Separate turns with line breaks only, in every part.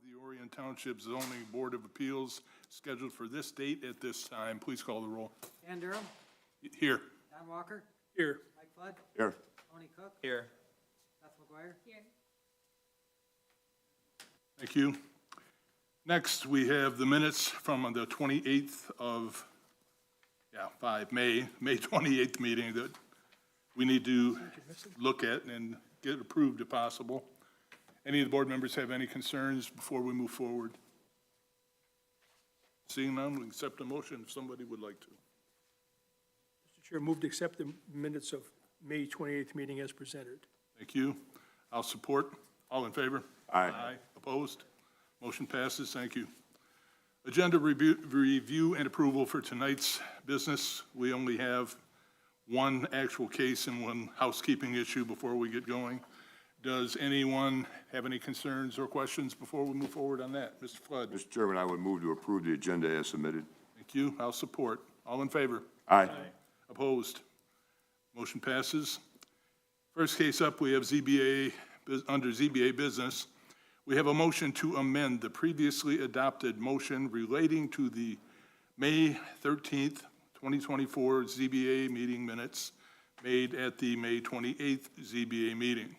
the Orion Township Zoning Board of Appeals scheduled for this date at this time. Please call the roll.
Dan Durham.
Here.
Don Walker.
Here.
Mike Flood.
Here.
Tony Cook.
Here.
Beth McGuire. Here.
Thank you. Next, we have the minutes from the 28th of, May 28th meeting that we need to look at and get approved if possible. Any of the board members have any concerns before we move forward? Seeing none, we accept a motion if somebody would like to.
Mr. Chair, move to accept the minutes of May 28th meeting as presented.
Thank you. I'll support. All in favor?
Aye.
Opposed? Motion passes. Thank you. Agenda review and approval for tonight's business. We only have one actual case and one housekeeping issue before we get going. Does anyone have any concerns or questions before we move forward on that? Mr. Flood?
Mr. Chairman, I would move to approve the agenda as submitted.
Thank you. I'll support. All in favor?
Aye.
Opposed? Motion passes. First case up, we have ZBA, under ZBA business. We have a motion to amend the previously adopted motion relating to the May 13th, 2024 ZBA meeting minutes made at the May 28th ZBA meeting.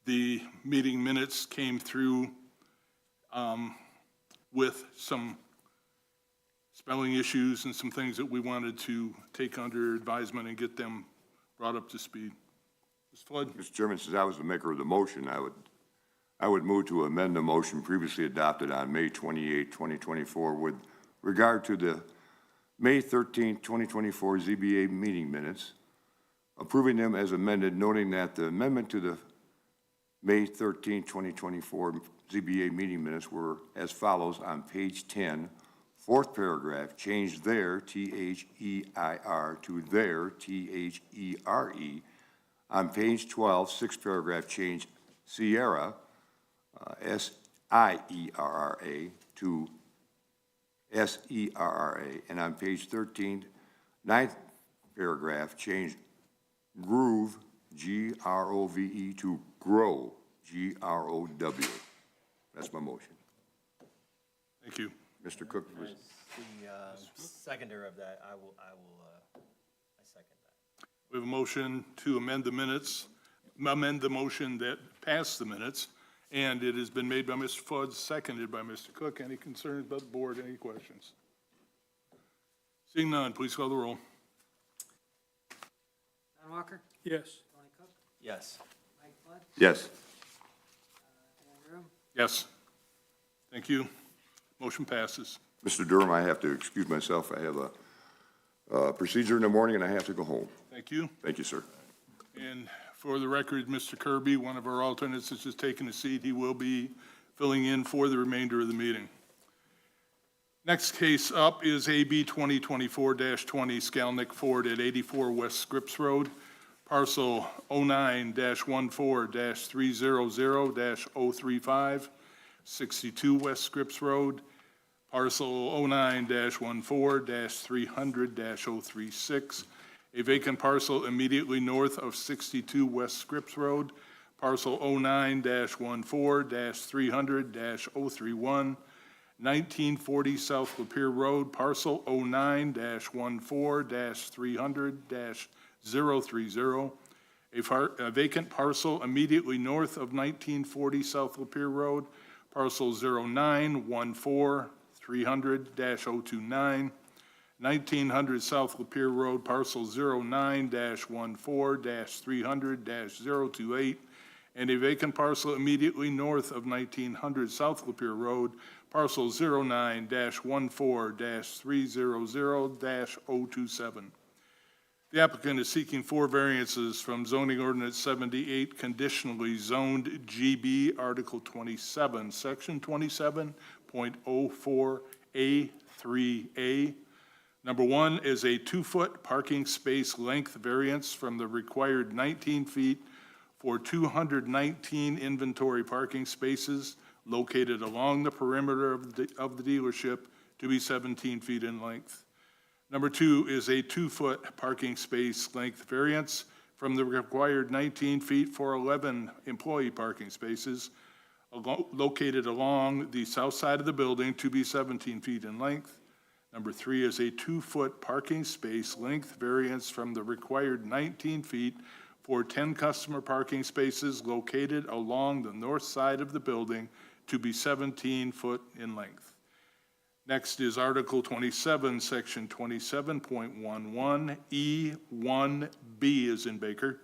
The meeting minutes came through with some spelling issues and some things that we wanted to take under advisement and get them brought up to speed. Mr. Flood?
Mr. Chairman, since I was the maker of the motion, I would move to amend the motion previously adopted on May 28, 2024 with regard to the May 13, 2024 ZBA meeting minutes, approving them as amended, noting that the amendment to the May 13, 2024 ZBA meeting minutes were as follows on page 10, fourth paragraph, change their, T-H-E-I-R, to their, T-H-E-R-E. On page 12, sixth paragraph, change Sierra, S-I-E-R-R-A, to S-E-R-R-A. And on page 13, ninth paragraph, change groove, G-R-O-V-E, to grow, G-R-O-W. That's my motion.
Thank you.
Mr. Cook,
As the seconder of that, I second that.
We have a motion to amend the minutes, amend the motion that passed the minutes, and it has been made by Mr. Flood, seconded by Mr. Cook. Any concerns about the board? Any questions? Seeing none, please call the roll.
Don Walker.
Yes.
Tony Cook.
Yes.
Mike Flood.
yes.
Dan Durham.
Yes. Thank you. Motion passes.
Mr. Durham, I have to excuse myself. I have a procedure in the morning, and I have to go home.
Thank you.
Thank you, sir.
And for the record, Mr. Kirby, one of our alternates, has just taken a seat. He will be filling in for the remainder of the meeting. Next case up is AB 2024-20, Skalnick Ford at 84 West Scripps Road, parcel 09-14-300-035, 62 West Scripps Road, parcel 09-14-300-036, a vacant parcel immediately north of 62 West Scripps Road, parcel 09-14-300-031, 1940 South Lapeer Road, parcel 09-14-300-030, a vacant parcel immediately north of 1940 South Lapeer Road, parcel 09-14-300-029, 1900 South Lapeer Road, parcel 09-14-300-028, and a vacant parcel immediately north of 1900 South Lapeer Road, parcel 09-14-300-027. The applicant is seeking 4 variances from zoning ordinance 78, conditionally zoned GB, Article 27, Section 27.04A3A. Number 1 is a 2-foot parking space length variance from the required 19 feet for 219 inventory parking spaces located along the perimeter of the dealership to be 17 feet in length. Number 2 is a 2-foot parking space length variance from the required 19 feet for 11 employee parking spaces located along the south side of the building to be 17 feet in length. Number 3 is a 2-foot parking space length variance from the required 19 feet for 10 customer parking spaces located along the north side of the building to be 17 foot in length. Next is Article 27, Section 27.11, E1B is in Baker.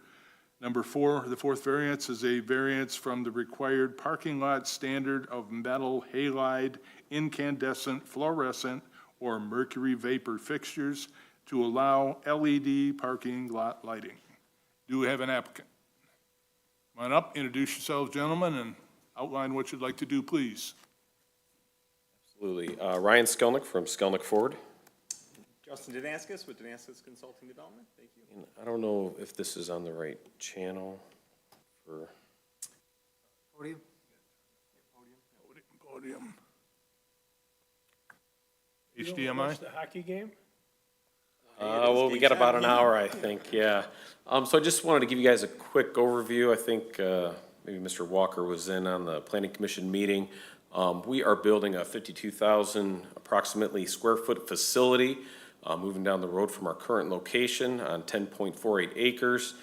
Number 4, the fourth variance is a variance from the required parking lot standard of metal halide, incandescent, fluorescent, or mercury vapor fixtures to allow LED parking lot lighting. Do we have an applicant? Come on up, introduce yourselves, gentlemen, and outline what you'd like to do, please.
Absolutely. Ryan Skelnick from Skelnick Ford.
Justin Danaskis with Danaskis Consulting Development. Thank you.
And I don't know if this is on the right channel for,
Podium?
Podium.
You don't wanna
HDMI?
watch the hockey game?
well, we got about an hour, I think, yeah. So I just wanted to give you guys a quick overview. I think, maybe Mr. Walker was in on the planning commission meeting. We are building a 52,000 approximately square foot facility, moving down the road from our current location on 10.48 acres.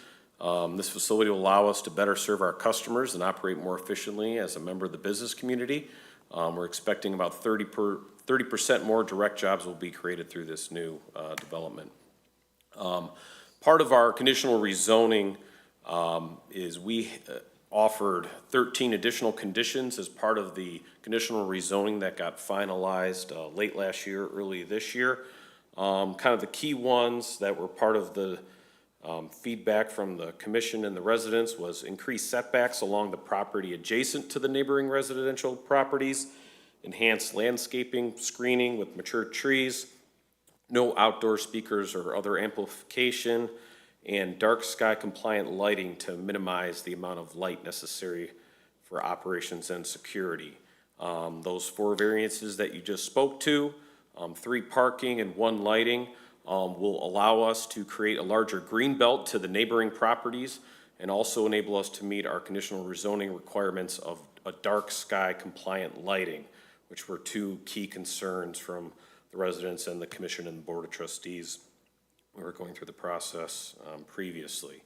This facility will allow us to better serve our customers and operate more efficiently as a member of the business community. We're expecting about 30% more direct jobs will be created through this new development. Part of our conditional rezoning is we offered 13 additional conditions as part of the conditional rezoning that got finalized late last year, early this year. Kind of the key ones that were part of the feedback from the commission and the residents was increased setbacks along the property adjacent to the neighboring residential properties, enhanced landscaping screening with mature trees, no outdoor speakers or other amplification, and dark sky compliant lighting to minimize the amount of light necessary for operations and security. Those 4 variances that you just spoke to, 3 parking and 1 lighting, will allow us to create a larger green belt to the neighboring properties and also enable us to meet our conditional rezoning requirements of a dark sky compliant lighting, which were 2 key concerns from the residents and the commission and the board of trustees. We were going through the process previously.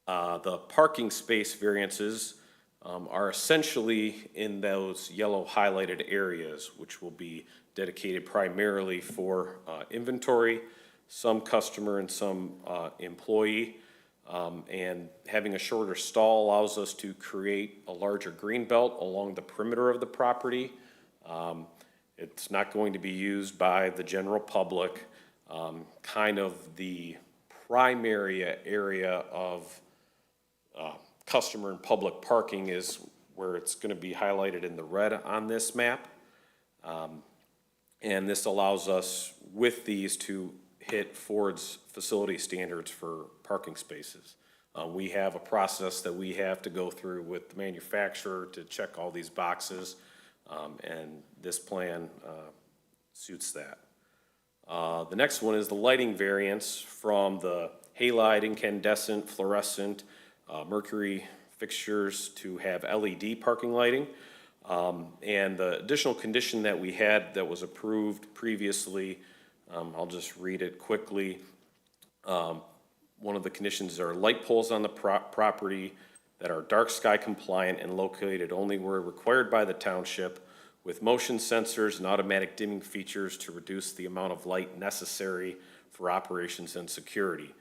The parking space variances are essentially in those yellow highlighted areas, which will be dedicated primarily for inventory, some customer and some employee. And having a shorter stall allows us to create a larger green belt along the perimeter of the property. It's not going to be used by the general public. Kind of the primary area of customer and public parking is where it's going to be highlighted in the red on this map. And this allows us with these to hit Ford's facility standards for parking spaces. We have a process that we have to go through with the manufacturer to check all these boxes, and this plan suits that. The next one is the lighting variance from the halide, incandescent, fluorescent, mercury fixtures to have LED parking lighting. And the additional condition that we had that was approved previously, I'll just read it quickly. One of the conditions are light poles on the property that are dark sky compliant and located only where required by the township, with motion sensors and automatic dimming features to reduce the amount of light necessary for operations and security.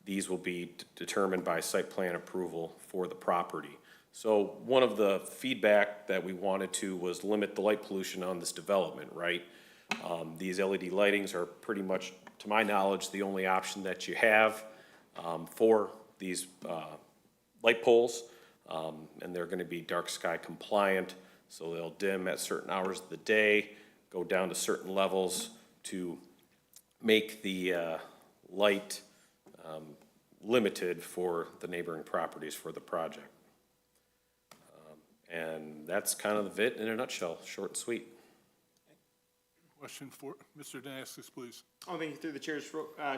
These will be determined by site plan approval for the property. So one of the feedback that we wanted to was limit the light pollution on this development, right? These LED lightings are pretty much, to my knowledge, the only option that you have for these light poles. And they're gonna be dark sky compliant, so they'll dim at certain hours of the day, go down to certain levels to make the light limited for the neighboring properties for the project. And that's kind of it in a nutshell, short and sweet.
Question for Mr. Danaskis, please.
Oh, thank you through the chairs.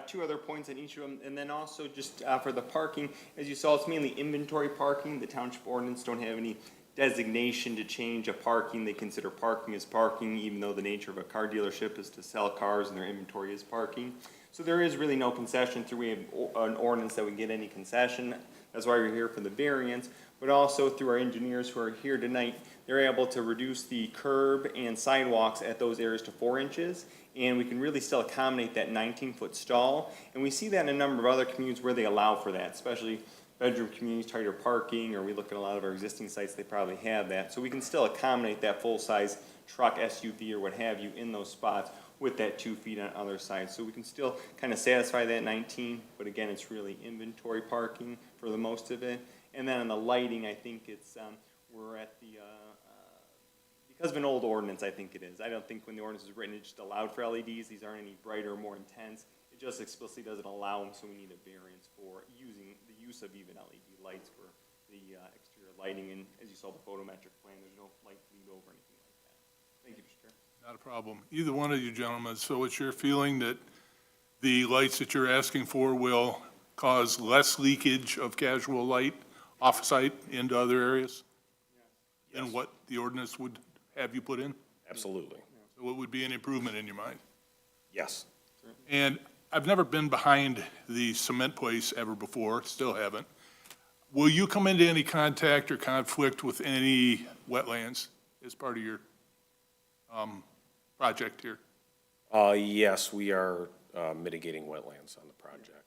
2 other points on each of them, and then also just for the parking, as you saw, it's mainly inventory parking. The township ordinance don't have any designation to change a parking. They consider parking as parking, even though the nature of a car dealership is to sell cars and their inventory is parking. So there is really no concession through, we have an ordinance that would get any concession. That's why we're here for the variance, but also through our engineers who are here tonight, they're able to reduce the curb and sidewalks at those areas to 4 inches. And we can really still accommodate that 19-foot stall. And we see that in a number of other communities where they allow for that, especially bedroom communities, tighter parking, or we look at a lot of our existing sites, they probably have that. So we can still accommodate that full-size truck, SUV, or what have you in those spots with that 2 feet on other sides. So we can still kind of satisfy that 19, but again, it's really inventory parking for the most of it. And then on the lighting, I think it's, we're at the, because of an old ordinance, I think it is. I don't think when the ordinance was written, it just allowed for LEDs. These aren't any brighter or more intense. It just explicitly doesn't allow them, so we need a variance for using the use of even LED lights for the exterior lighting. And as you saw the photometric plan, there's no light bleed over or anything like that. Thank you, Mr. Chair.
Not a problem. Either one of you gentlemen, so it's your feeling that the lights that you're asking for will cause less leakage of casual light off-site into other areas than what the ordinance would have you put in?
Absolutely.
So it would be an improvement in your mind?
Yes.
And I've never been behind the cement place ever before, still haven't. Will you come into any contact or conflict with any wetlands as part of your project here?
Yes, we are mitigating wetlands on the project.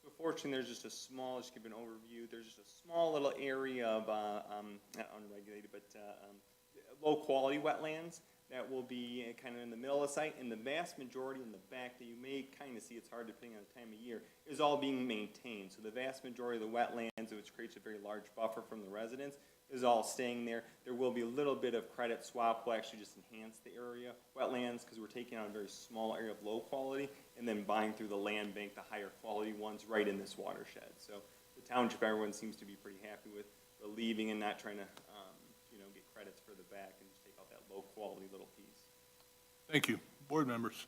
So fortunately, there's just a small, just to give an overview, there's just a small little area of, not unregulated, but low-quality wetlands that will be kind of in the middle of the site, and the vast majority in the back that you may kind of see, it's hard depending on the time of year, is all being maintained. So the vast majority of the wetlands, which creates a very large buffer from the residents, is all staying there. There will be a little bit of credit swap, will actually just enhance the area, wetlands, because we're taking out a very small area of low quality, and then buying through the land bank the higher quality ones right in this watershed. So the township, everyone seems to be pretty happy with relieving and not trying to, get credits for the back and just take out that low quality little piece.
Thank you. Board members?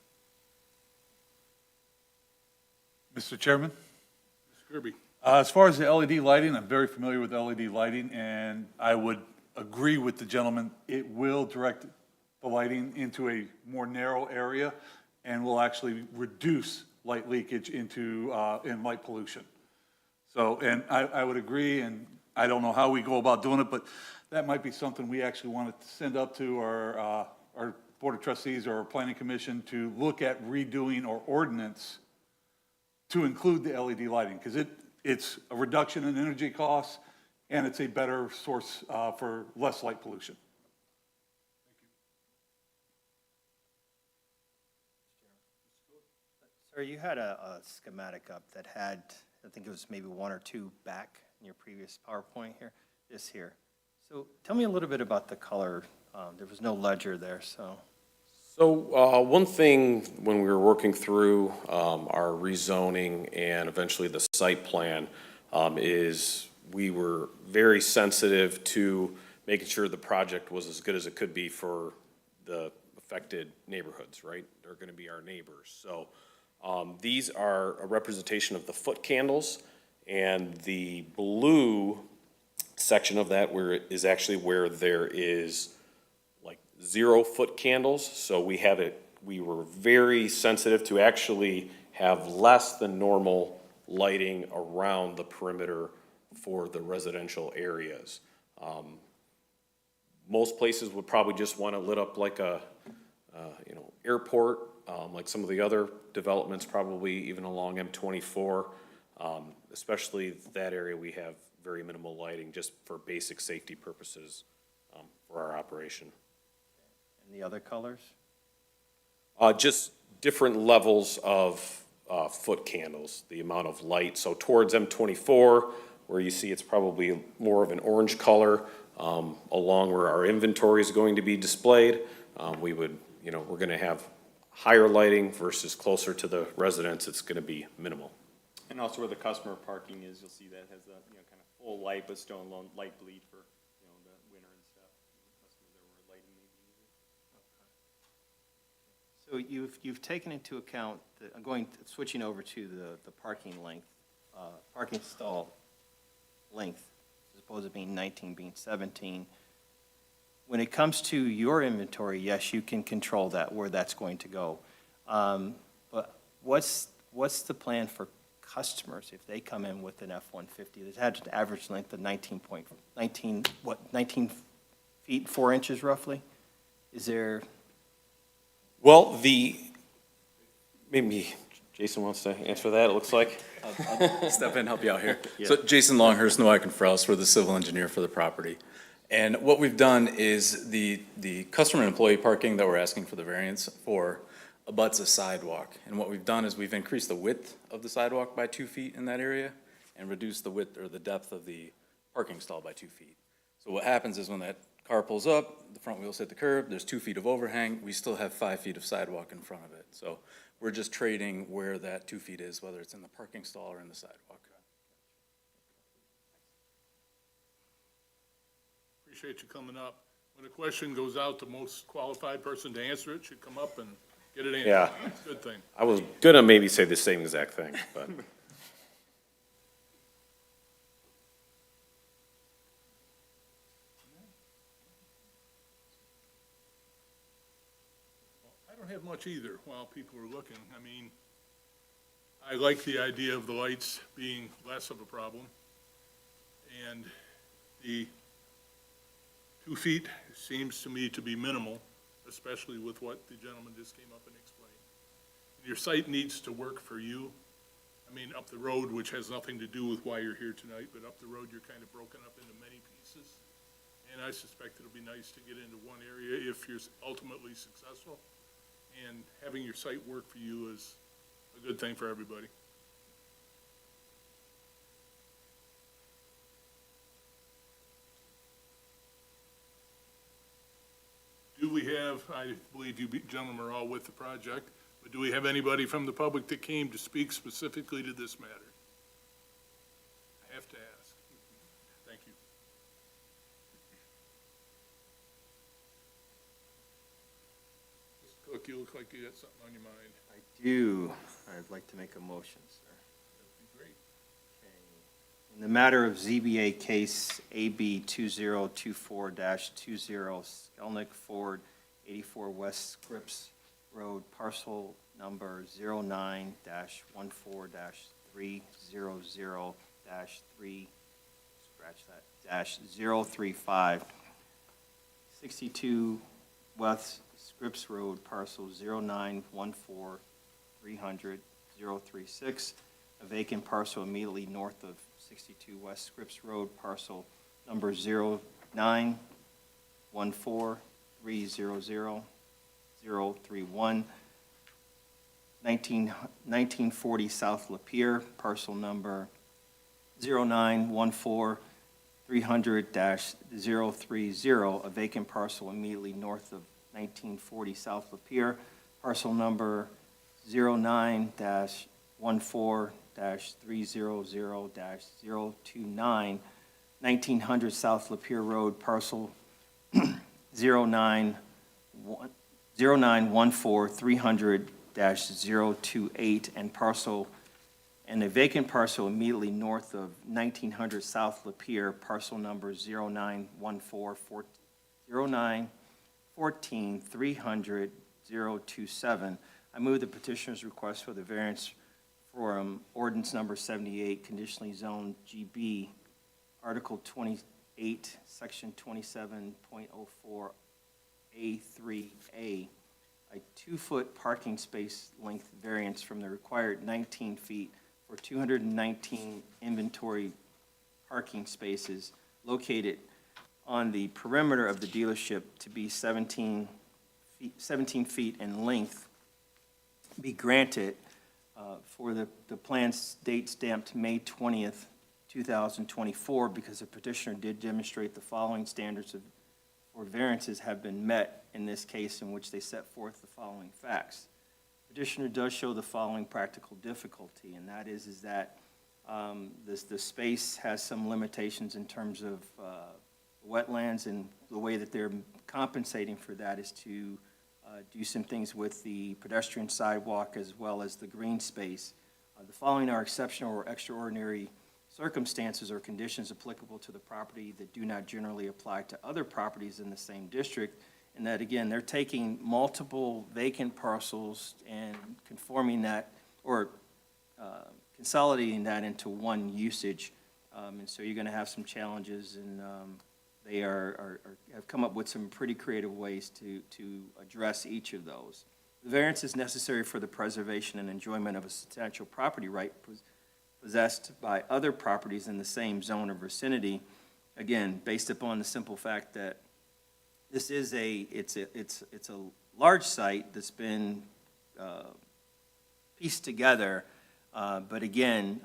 Mr. Chairman,
Mr. Kirby?
as far as the LED lighting, I'm very familiar with LED lighting, and I would agree with the gentleman. It will direct the lighting into a more narrow area and will actually reduce light leakage into, and light pollution. So, and I would agree, and I don't know how we go about doing it, but that might be something we actually wanted to send up to our Board of Trustees or our Planning Commission to look at redoing our ordinance to include the LED lighting, because it's a reduction in energy costs, and it's a better source for less light pollution.
Sir, you had a schematic up that had, I think it was maybe 1 or 2 back in your previous PowerPoint here, this here. So tell me a little bit about the color. There was no ledger there, so.
So one thing, when we were working through our rezoning and eventually the site plan, is we were very sensitive to making sure the project was as good as it could be for the affected neighborhoods, right? They're going to be our neighbors. So these are a representation of the foot candles, and the blue section of that is actually where there is like 0-foot candles. So we were very sensitive to actually have less than normal lighting around the perimeter for the residential areas. Most places would probably just want it lit up like a, airport, like some of the other developments, probably even along M24. Especially that area, we have very minimal lighting just for basic safety purposes for our operation.
And the other colors?
Just different levels of foot candles, the amount of light. So towards M24, where you see it's probably more of an orange color, along where our inventory is going to be displayed, we would, we're going to have higher lighting versus closer to the residents, it's going to be minimal.
And also where the customer parking is, you'll see that has a, kind of full light, but still a light bleed for, the winter and stuff. Customers there where lighting may be needed.
So you've taken into account, switching over to the parking length, parking stall length, as opposed to being 19, being 17. when it comes to your inventory, yes, you can control that, where that's going to go. But what's the plan for customers if they come in with an F-150 that had an average length of 19 feet, 4 inches roughly? Is there,
Well, maybe Jason wants to answer that, it looks like.
Step in, help you out here. So Jason Longhurst, Noack and Frous, we're the civil engineer for the property. And what we've done is the customer and employee parking that we're asking for the variance for abuts a sidewalk. And what we've done is we've increased the width of the sidewalk by 2 feet in that area and reduced the width or the depth of the parking stall by 2 feet. So what happens is when that car pulls up, the front wheels hit the curb, there's 2 feet of overhang, we still have 5 feet of sidewalk in front of it. So we're just trading where that 2 feet is, whether it's in the parking stall or in the sidewalk.
Appreciate you coming up. When a question goes out, the most qualified person to answer it should come up and get it answered.
Yeah.
That's a good thing.
I was gonna maybe say the same exact thing, but.
I don't have much either while people are looking. I mean, I like the idea of the lights being less of a problem. And the 2 feet seems to me to be minimal, especially with what the gentleman just came up and explained. Your site needs to work for you. I mean, up the road, which has nothing to do with why you're here tonight, but up the road, you're kind of broken up into many pieces. And I suspect it'll be nice to get into one area if you're ultimately successful. And having your site work for you is a good thing for everybody. Do we have, I believe you gentlemen are all with the project, but do we have anybody from the public that came to speak specifically to this matter? I have to ask. Thank you. Mr. Cook, you look like you got something on your mind.
I do, I'd like to make a motion, sir.
That'd be great.
In the matter of ZBA case AB 2024-20, Skelnick Ford, 84 West Scripps Road, parcel number 09-14-300-3, scratch that, -035, 62 West Scripps Road, parcel 09-14-300-036, a vacant parcel immediately north of 62 West Scripps Road, parcel number 09-14-300-031, 1940 South Lapeer, parcel number 09-14-300-030, a vacant parcel immediately north of 1940 South Lapeer, parcel number 09-14-300-029, 1900 South Lapeer Road, parcel 09-14-300-028, and a vacant parcel immediately north of 1900 South Lapeer, parcel number 09-14-300-027. I move the petitioner's request for the variance for ordinance number 78, conditionally zoned GB, Article 28, Section 27.04A3A, a 2-foot parking space length variance from the required 19 feet for 219 inventory parking spaces located on the perimeter of the dealership to be 17 feet in length be granted for the plan's date stamped May 20th, 2024, because the petitioner did demonstrate the following standards for variances have been met in this case, in which they set forth the following facts. Petitioner does show the following practical difficulty, and that is that the space has some limitations in terms of wetlands, and the way that they're compensating for that is to do some things with the pedestrian sidewalk as well as the green space. The following are exceptional or extraordinary circumstances or conditions applicable to the property that do not generally apply to other properties in the same district. And that, again, they're taking multiple vacant parcels and conforming that, or consolidating that into one usage. And so you're going to have some challenges, and they have come up with some pretty creative ways to address each of those. The variance is necessary for the preservation and enjoyment of a substantial property right possessed by other properties in the same zone or vicinity. Again, based upon the simple fact that this is it's a large site that's been pieced together, but again,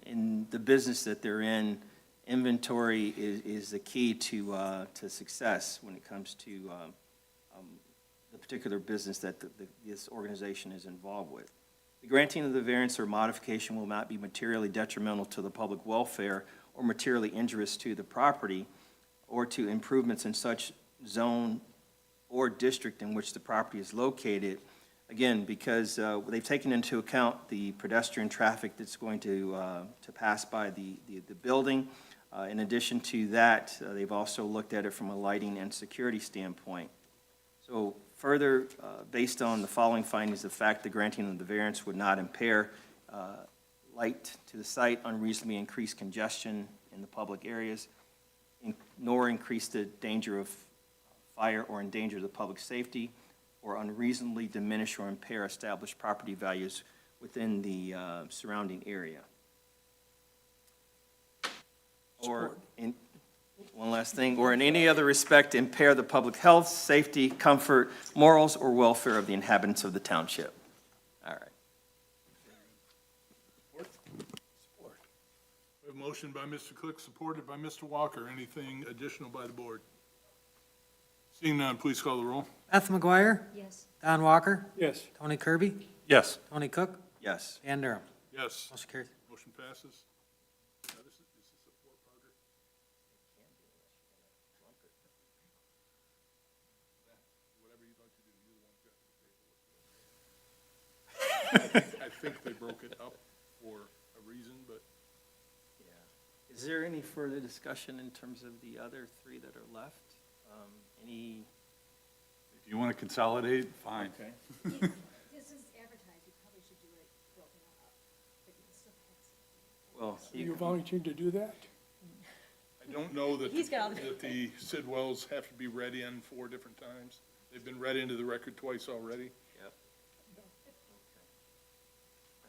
in the business that they're in, inventory is the key to success when it comes to the particular business that this organization is involved with. The granting of the variance or modification will not be materially detrimental to the public welfare or materially injurious to the property or to improvements in such zone or district in which the property is located. Again, because they've taken into account the pedestrian traffic that's going to pass by the building. In addition to that, they've also looked at it from a lighting and security standpoint. So further, based on the following findings, the fact the granting of the variance would not impair light to the site, unreasonably increase congestion in the public areas, nor increase the danger of fire or endanger the public safety, or unreasonably diminish or impair established property values within the surrounding area. Or, one last thing, or in any other respect impair the public health, safety, comfort, morals, or welfare of the inhabitants of the township. All right.
We have a motion by Mr. Cook, supported by Mr. Walker. Anything additional by the board? Seeing none, please call the roll.
Beth McGuire,
Yes.
Don Walker,
Yes.
Tony Kirby,
Yes.
Tony Cook,
Yes.
Dan Durham.
Yes,
Motion carries.
motion passes. Now, this is a four-parter. Whatever you'd like to do, you're the one who got to the table. I think they broke it up for a reason, but
Is there any further discussion in terms of the other three that are left? Any?
If you want to consolidate, fine.
Okay.
This is advertised, you probably should do it broken up, but you can still pass it.
Well,
You volunteered to do that?
I don't know that,
He's got all the-
that the Sidwells have to be read in 4 different times. They've been read into the record twice already.
Yep.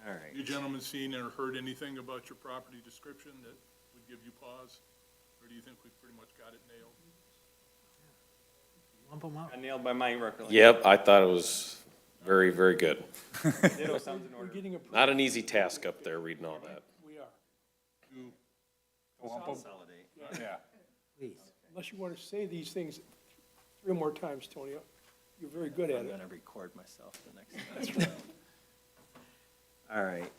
All right.
You gentlemen seen or heard anything about your property description that would give you pause? Or do you think we've pretty much got it nailed?
Lump them up.
Nailed by my recollection.
Yep, I thought it was very, very good.
Ditto sounds in
We're
order.
getting approved.
Not an easy task up there reading all that.
We are.
You-
Consolidate.
Yeah.
Please.
Unless you want to say these things 3 more times, Tony, you're very good at
I'm
it.
going to record myself the next time. All right.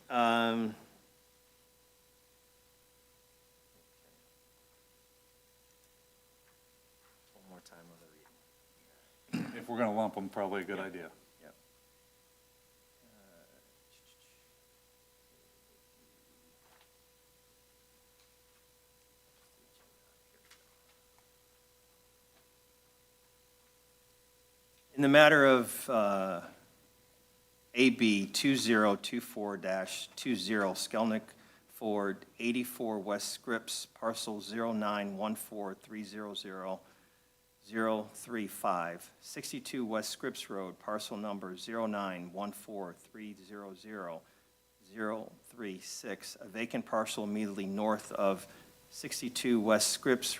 One more time on the reading.
If we're going to lump them, probably a good idea.
Yep. In the matter of AB 2024-20, Skelnick Ford, 84 West Scripps, parcel 0914300-035, 62 West Scripps Road, parcel number 0914300-036, a vacant parcel immediately north of 62 West Scripps,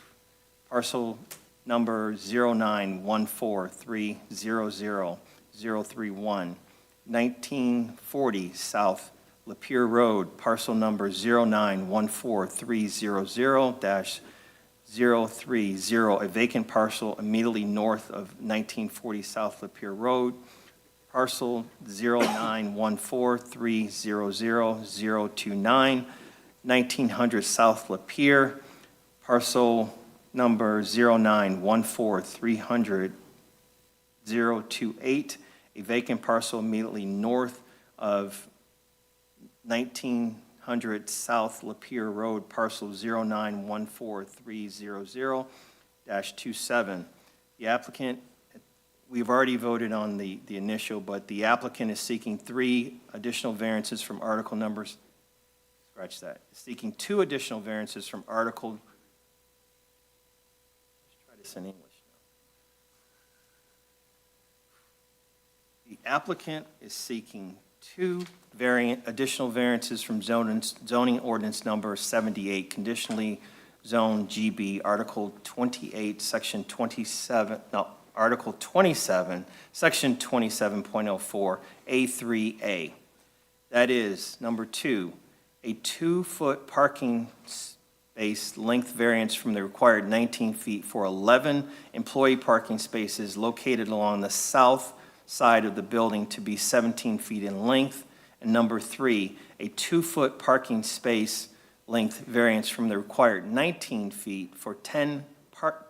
parcel number 0914300-031, 1940 South Lapeer Road, parcel number 0914300-030, a vacant parcel immediately north of 1940 South Lapeer Road, parcel 0914300-029, 1900 South Lapeer, parcel number 0914300-028, a vacant parcel immediately north of 1900 800 South Lapeer Road, parcel 0914300-27. The applicant, we've already voted on the initial, but the applicant is seeking 3 additional variances from article numbers, scratch that, seeking 2 additional variances from article, let's try this in English now. The applicant is seeking 2 additional variances from zoning ordinance number 78, conditionally zone GB, Article 28, Section 27, no, Article 27, Section 27.04, A3A. That is, number 2, a 2-foot parking space length variance from the required 19 feet for 11 employee parking spaces located along the south side of the building to be 17 feet in length. And number 3, a 2-foot parking space length variance from the required 19 feet for 10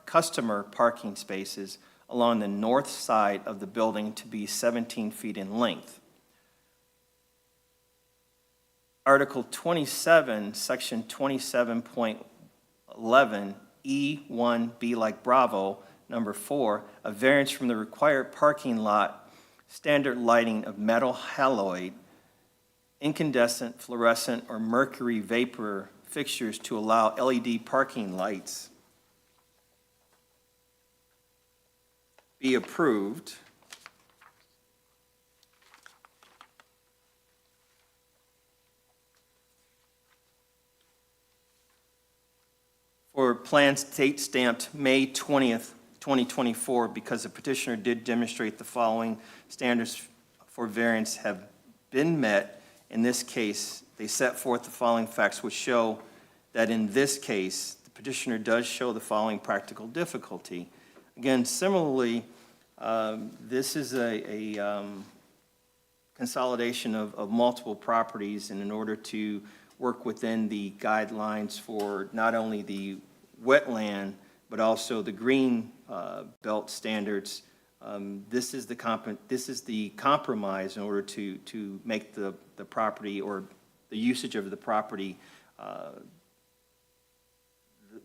customer parking spaces along the north side of the building to be 17 feet in length. Article 27, Section 27.11, E1, B like Bravo, number 4, a variance from the required parking lot standard lighting of metal haloid, incandescent, fluorescent, or mercury vapor fixtures to allow LED parking lights be approved. For plans date stamped May 20th, 2024, because the petitioner did demonstrate the following standards for variance have been met. In this case, they set forth the following facts which show that in this case, the petitioner does show the following practical difficulty. Again, similarly, this is a consolidation of multiple properties, and in order to work within the guidelines for not only the wetland, but also the green belt standards, this is the compromise in order to make the property or the usage of the property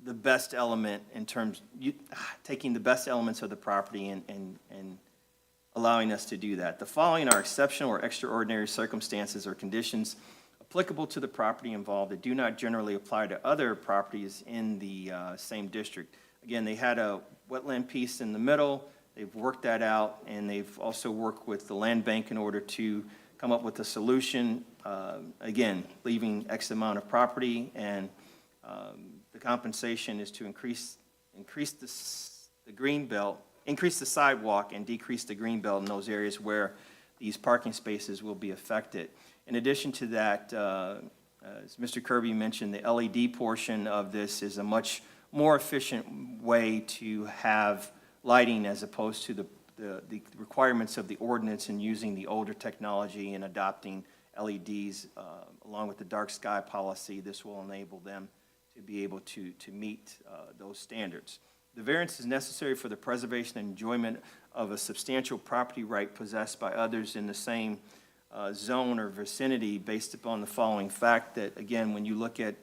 the best element in terms, taking the best elements of the property and allowing us to do that. The following are exceptional or extraordinary circumstances or conditions applicable to the property involved that do not generally apply to other properties in the same district. Again, they had a wetland piece in the middle. They've worked that out, and they've also worked with the land bank in order to come up with a solution, again, leaving X amount of property, and the compensation is to increase the green belt, increase the sidewalk and decrease the green belt in those areas where these parking spaces will be affected. In addition to that, as Mr. Kirby mentioned, the LED portion of this is a much more efficient way to have lighting as opposed to the requirements of the ordinance and using the older technology and adopting LEDs along with the dark sky policy. This will enable them to be able to meet those standards. The variance is necessary for the preservation and enjoyment of a substantial property right possessed by others in the same zone or vicinity based upon the following fact that, again, when you look at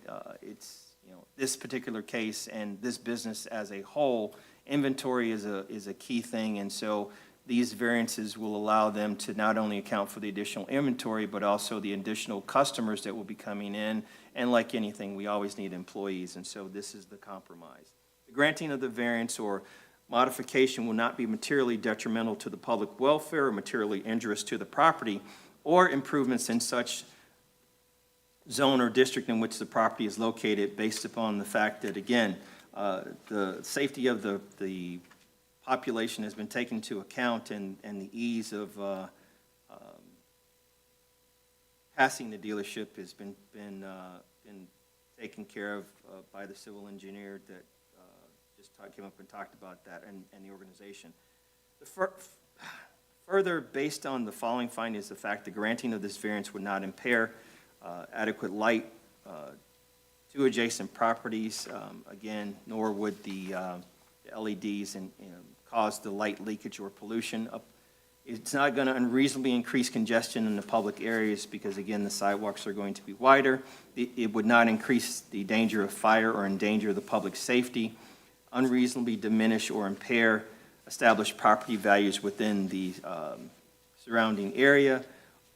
this particular case and this business as a whole, inventory is a key thing, and so these variances will allow them to not only account for the additional inventory, but also the additional customers that will be coming in, and like anything, we always need employees, and so this is the compromise. The granting of the variance or modification will not be materially detrimental to the public welfare or materially injurious to the property or improvements in such zone or district in which the property is located based upon the fact that, again, the safety of the population has been taken into account, and the ease of passing the dealership has been taken care of by the civil engineer that just came up and talked about that, and the organization. Further, based on the following findings, the fact the granting of this variance would not impair adequate light to adjacent properties, again, nor would the LEDs cause the light leakage or pollution. It's not going to unreasonably increase congestion in the public areas because, again, the sidewalks are going to be wider. It would not increase the danger of fire or endanger the public safety, unreasonably diminish or impair established property values within the surrounding area,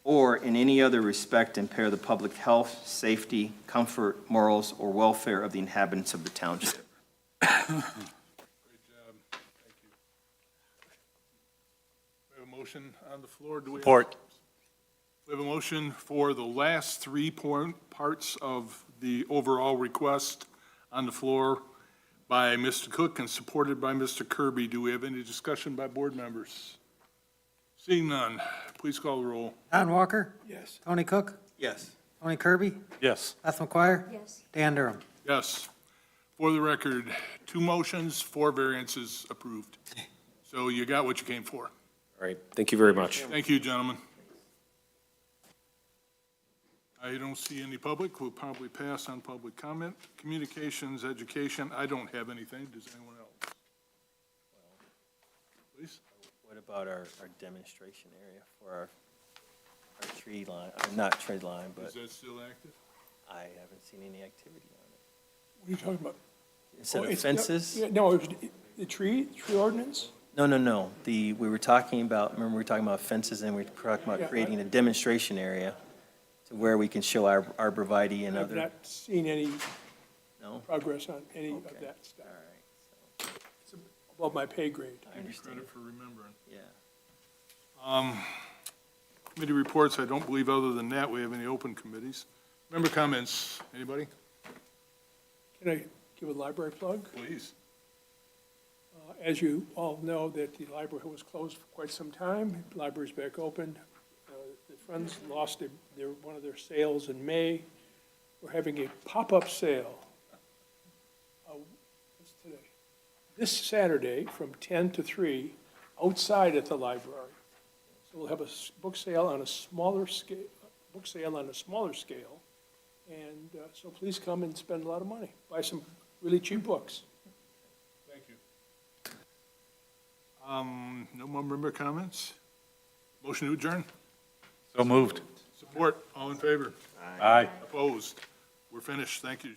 or in any other respect impair the public health, safety, comfort, morals, or welfare of the inhabitants of the township.
Great job. Thank you. We have a motion on the floor. Do we have-
Support.
We have a motion for the last three parts of the overall request on the floor by Mr. Cook and supported by Mr. Kirby. Do we have any discussion by board members? Seeing none, please call the roll.
Don Walker,
Yes.
Tony Cook,
Yes.
Tony Kirby,
Yes.
Beth McGuire,
Yes.
Dan Durham.
Yes. For the record, 2 motions, 4 variances approved. So you got what you came for.
All right, thank you very much.
Thank you, gentlemen. I don't see any public. We'll probably pass on public comment. Communications, education, I don't have anything. Does anyone else? Please?
What about our demonstration area for our tree line, not tree line,
Is
but
that still active?
I haven't seen any activity on it.
What are you talking about?
Instead
Oh,
of
it's-
fences?
yeah, no, it was the tree ordinance?
No. We were talking about, remember we were talking about fences and we were talking
Yeah,
about creating a demonstration area to where we can show our arborvitae and
I've
other,
not seen any
no?
progress on any of
Okay.
that stuff.
All right,
It's above my pay grade.
I understand,
Credit for remembering.
yeah.
Committee reports, I don't believe other than that we have any open committees. Member comments, anybody?
Can I give a library plug?
Please.
As you all know, that the library was closed for quite some time. The library's back open. The Friends lost one of their sales in May. We're having a pop-up sale. What's today? This Saturday from 10 to 3 outside at the library. So we'll have a book sale on a smaller scale, And so please come and spend a lot of money. Buy some really cheap books.
Thank you. No more member comments? Motion to adjourn?
So moved.
Support, all in favor?
Aye.
Opposed? We're finished, thank you.